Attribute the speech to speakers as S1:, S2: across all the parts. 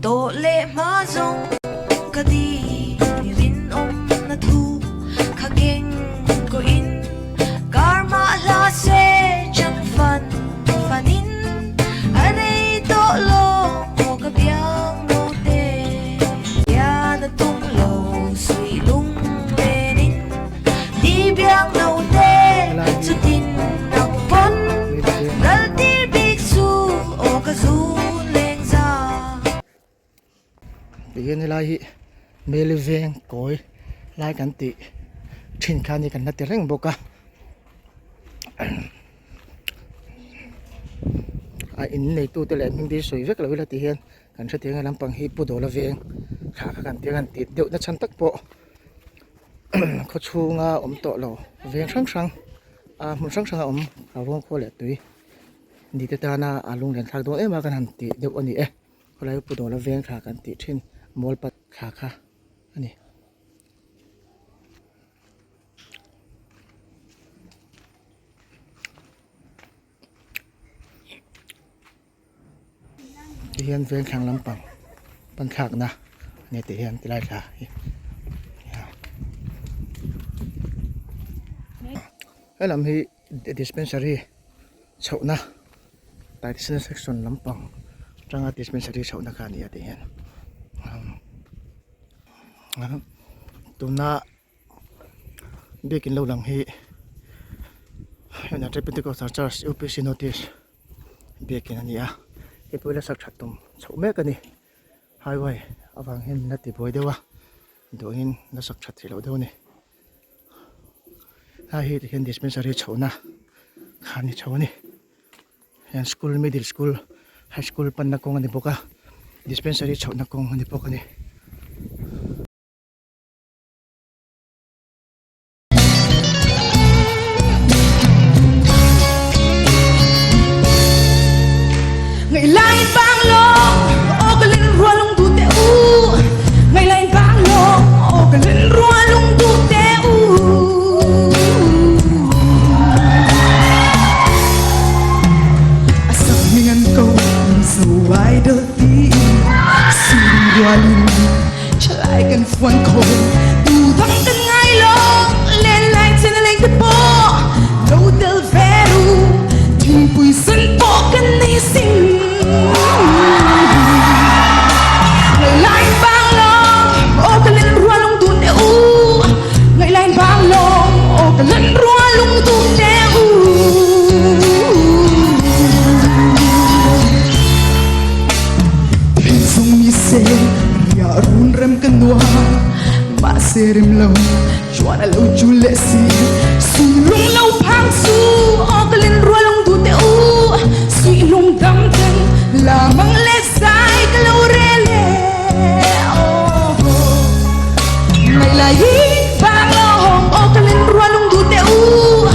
S1: tổ lệ má rong cả đi rin om na thu khắc keng ko in karma la se chẳng phần in ở đây tổ lo hồ cả biang nô tê ya na tung lâu suy lung lên in đi biang nô tê su tin nang pon gal tir big su o ka zu leng za
S2: begin lai mele veng koi lai kan ti thin khani kan na te reng boka a in nei tu te le ming di soi vek lo la ti hian kan tha tiang lampang hi pu do la veng kha kha kan tiang an ti deuh na chan tak po kho chunga om to lo veng sang sang a mun sang sang om a wong kho le tui ni te ta na alung len thak do e ma kan han ti deuh ani e kholai pu do la veng kha kan ti thin mol pat kha kha ani hian veng khang lampang pan khak na ne te hian ti lai kha helam hi dispensary chhona dietitian section lampang tanga dispensary chhona kha ni ate hian tuna bekin lo lang hi na Pentecostal Church UPC notice bekin ania he poila sak thatum chome kani highway awang hin na ti boi dewa do hin na sak that thilo do ni ha hi hin dispensary chona khani choni yan school middle school high school pan na kong ani boka dispensary chona kong ani pokani
S1: ngày lai vang lo ô cái lên rua lung tu te u ngày lai vang lo ô cái lên rua lung tu te u
S3: asap mingan kau sesuai deti sirua lung chalai kan fuan kau
S1: tu thăng cần ngay lo lên lại trên lên cái po
S3: lâu del veru
S1: tin pui sân po cần ni sing ngày lai vang lo ô cái lên rua lung tu te u ngày lai vang lo ô cái lên rua lung tu te u
S3: hình dung mi se ya run rem kan noa ma serim lâu chuan lâu chu le si
S1: suy lung lâu phang su ô cái lên rua lung tu te u suy lung đâm chân là mang lệ sai cái lâu re le ngày là ý vang lo hồng ô cái lên rua lung tu te u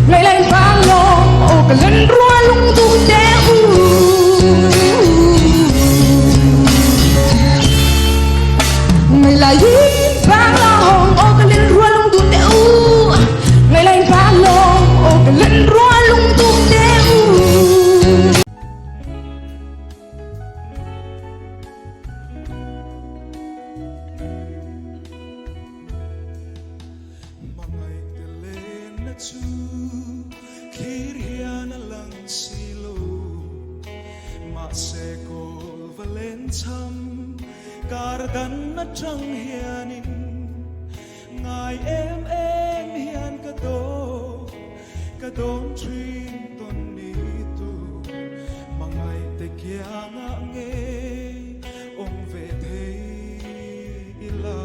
S1: ngày lại vang lo ô cái lên rua lung tu te u ngày là ý vang lo hồng ô cái lên rua lung tu te u ngày lại vang lo ô cái lên rua lung tu te u
S4: Mangai telen na chu Kiria na lang silo Ma se ko valen cham Kardan na trăng hianin Ngài em hian ka don trin ton ni tu Mangai te kia nga nge Ong ve thei ila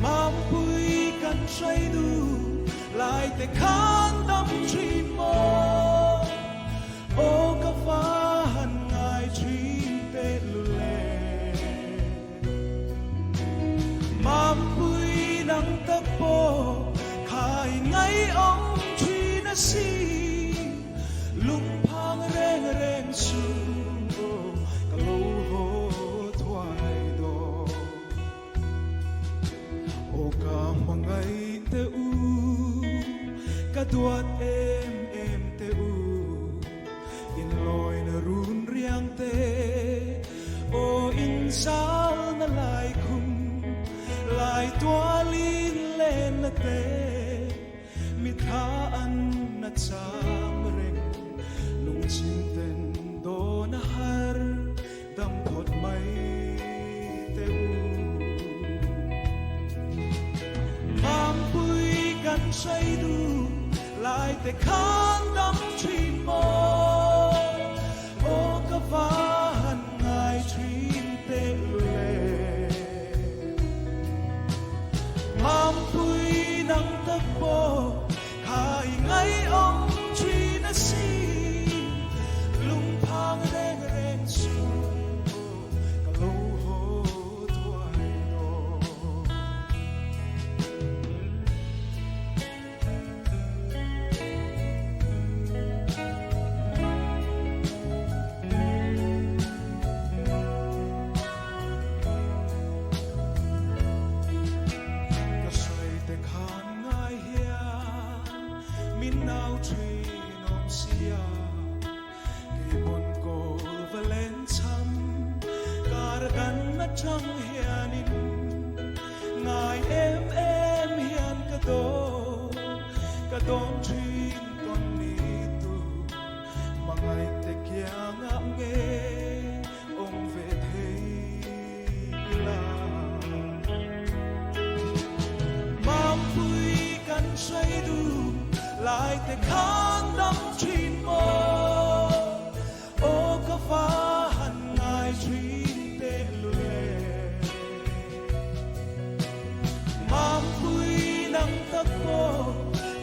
S4: Mam pui kan say du lại te khan tâm trin mo O ka van ngai trin te lule Mam pui nang tak po khai ngai ong trin na si lung phang reng reng su ka lo ho thoai do O ka mangai te u ka tuat em te u in loi na run riang te ngài tua linh lên là tê mi tha ăn na cham reng lung chim ten do na har dam phot mai te mam pui kan say du lại te khan dam trin mo o ka van ngài trin te le mam pui nang ta po khai ngay ông truy na si lung phang reng reng su ka lo ho thoai do ka sai te khan ngai hia min nau tri nom sia ke bon ko valen cham kar kan na chang hianin ngai em hian ka don trin ton ni tu mangai te kya nga nge ong ve thei la mam pui kan say du lại te khan dam trin mo o ka fa han ngai trin te lue mam pui nang ta po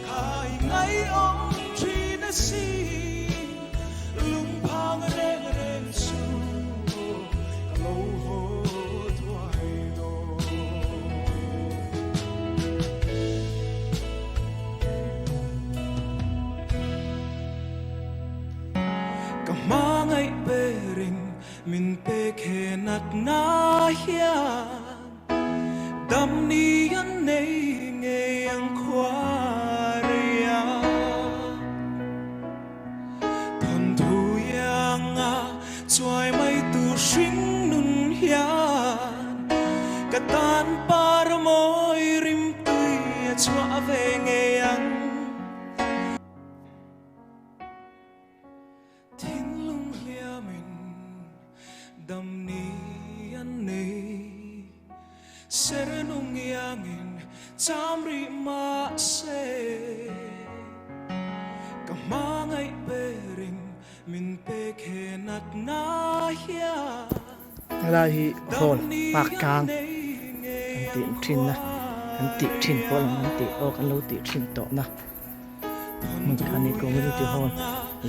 S4: khai ngai ong trin na si lung phang reng reng su ka lo ho thoai do ka mangai bering min pe khenat na hia dam ni an nei nge ang khwaria thon thu yang a chuai mai tu shing nun hian ka tan par moi rim tui a chua ve nge ang thiên lung lia mình đam ni an nei ser nung yangin cham ri ma se ka mangai bering min pe khenat na hia
S2: lai hi hol pak kang kan ti thin na kan ti thin po lang kan ti o kan lo ti thin to na mun kan ni community hall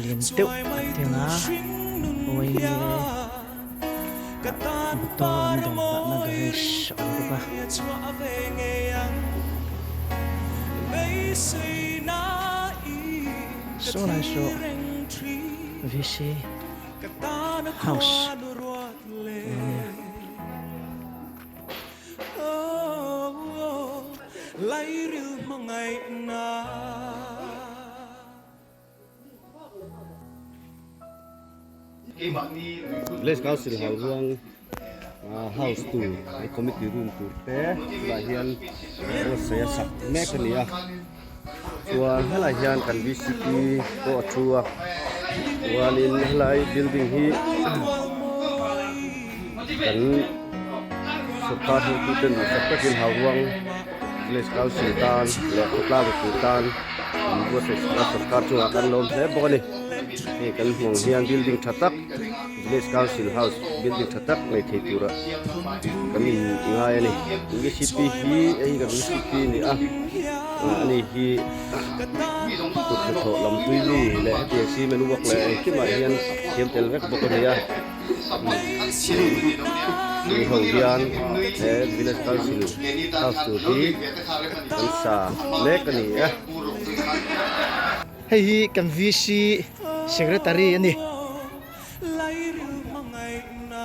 S2: lien teu te na oi ne to an dong ta na ga sh on ko ba so nice so VC house
S4: lai ril mangai na
S5: Les Council Hawang house tu committee room tu te la hian saya sak mekania chuan hala hian kan VCP ko chua wanin helai building hi kan sarkar tu ten sarkar Hawang Les Council tan le khotla bu tan bu se sarkar chua kan lom se boni ni kan hong hian building thatak Village Council House building thatak mai thei tura kami ngai ani VCP hi ei ga VCP ni ani hi tu tho lam tui li le TC menu wak le ki ma hian hiam tel vek bok ni ni ho hian Village Council House tu hi kan sa le kani
S2: hei hi kan VC secretary ani
S4: lai ril mangai na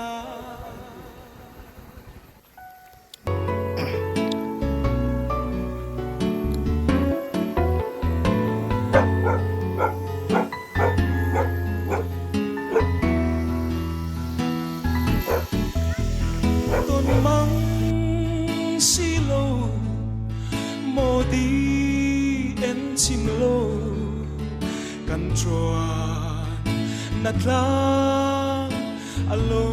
S4: ton mang silo chuan natla alo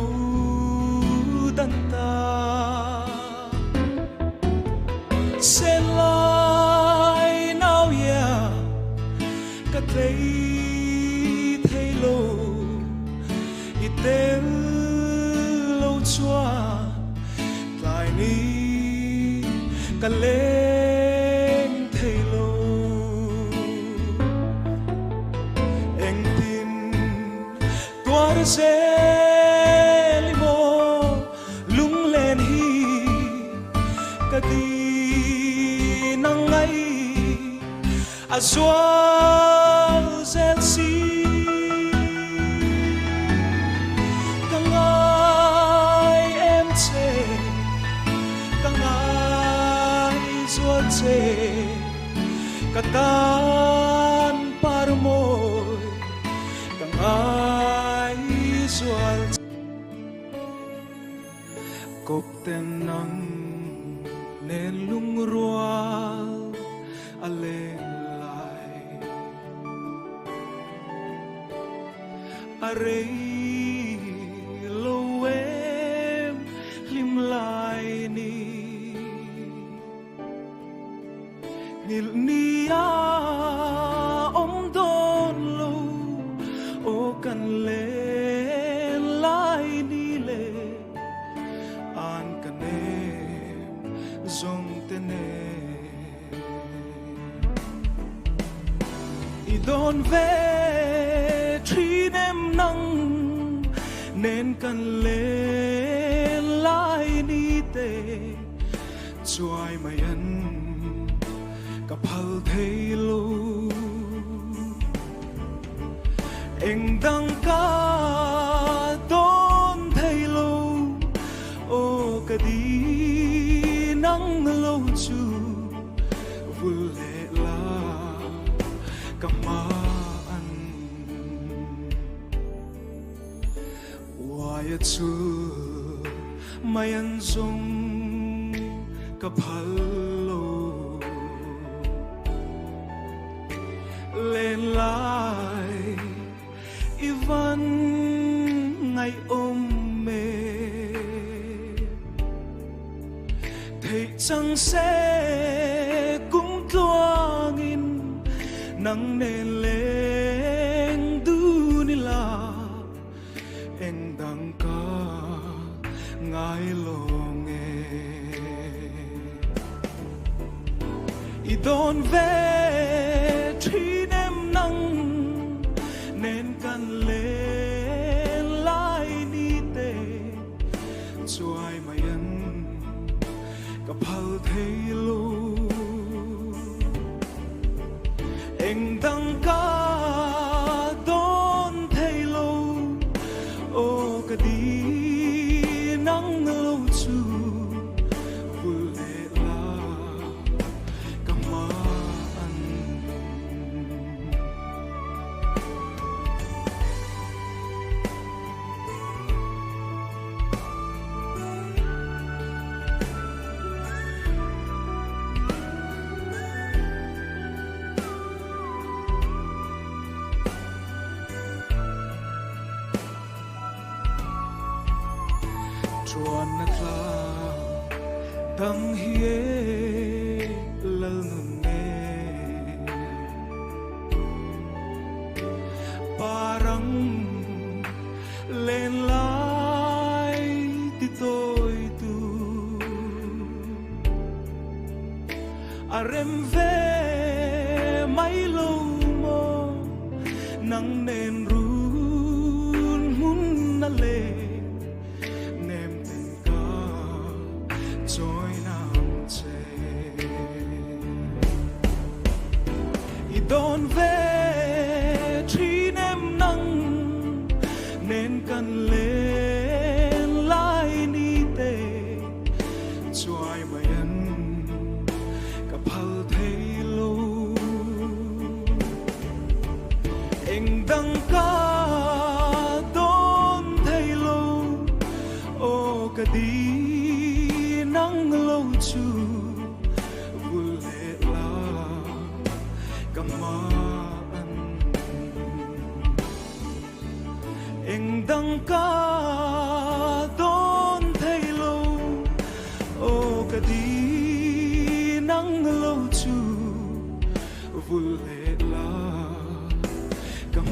S4: danta se lai nau ya ka thei thei lo i tel lo chuan tai ni ka leng thei lo eng tin tuar se limo lung len hi ka di nang ngai azual zel si ka ngai em che ka ngai zual che ka tan par moi ka ngai zual cốc tên nắng nên lung rual a lên lại a rei lâu em lim lại ni ngil ni a om don lâu o kan lên lại ni le an kan em zong tene i don ve tri nem nang nên kan lên lại ni te chuai mai an ka phal thei lo eng dang ka don thei lo o ka di nang lo chu vul le la ka ma an wa ya chu mai an zong ka phal lo lên lại ivan ngày ôm mê thầy chẳng sẽ cũng toang in nắng nên lên du ni la em đang ca ngài lo nghe i don ve tri nem nang nên kan lên lại ni te chuai mai an ka phal thei lo eng dang ka don thei lo o ka di nang lo chu vul le la ka ma an chuan na tla dang hie lal nun ne parang lên lại ti tôi tu a rem ve mai lâu mo nang nên run mun na le nem tình ca trôi nam che i don ve tri nem nang nên kan lên lại ni te chuai mai an ka phal thei lo eng dang ka don thei lo o ka di nang lo chu vul le la ka ma an bằng ca đón thấy lâu ô cả đi nắng lâu chu vui lệ la cầm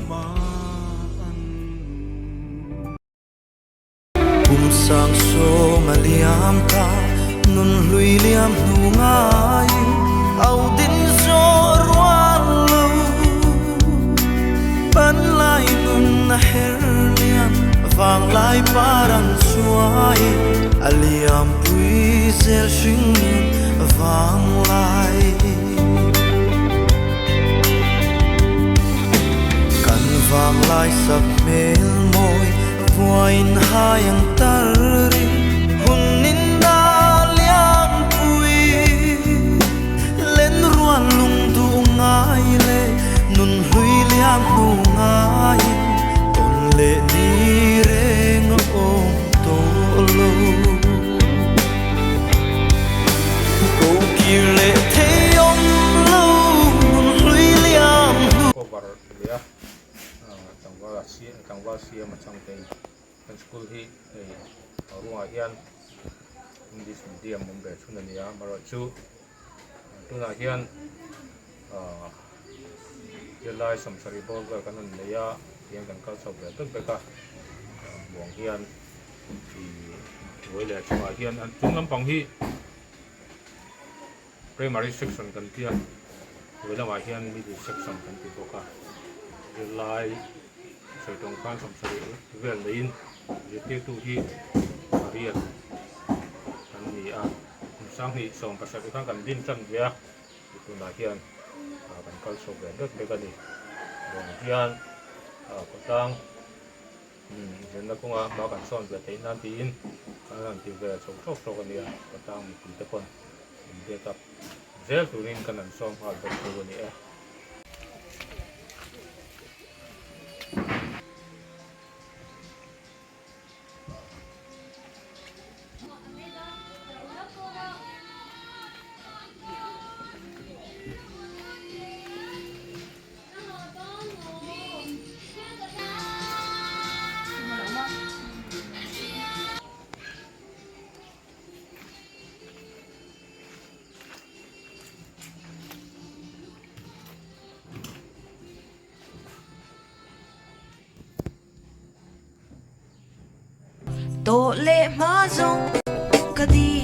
S3: sang so maliam ka nun lui liam nu ngai au din zo ruan lo ban lai nun na her liam vang lai paran suai aliam pui zel shing vang lai kan vang lai sak mel moi voin hayang tarri hunin na liang pui len ruan lung du ngai le nun hui liang nu ngai ton le ni reng ong to lo ko kir le the om lo nun hui liang nu
S6: cover dia tangwa sia macam te kan school hi ruang hian English medium mumbe chunania maro chu tuna hian jelai samsari bol ga kanan leya hian kan kal chau ber beka buang hian ti wele chuma hian an tunglam pang hi primary section kan tia wele ma hian middle section kan ti boka jelai sai tong khan samsari vel lein je tu hi arian kan ni a sang hi som pasal kan kan din chan dia itu na hian kan kal so be dek be kani dong hian patang jen na kunga ma kan son be te nan tin kan ti ve so so so kan dia patang mi te kon de kap zel turin kan an som ha be tu ni a
S1: Tổ lệ má rong cả đi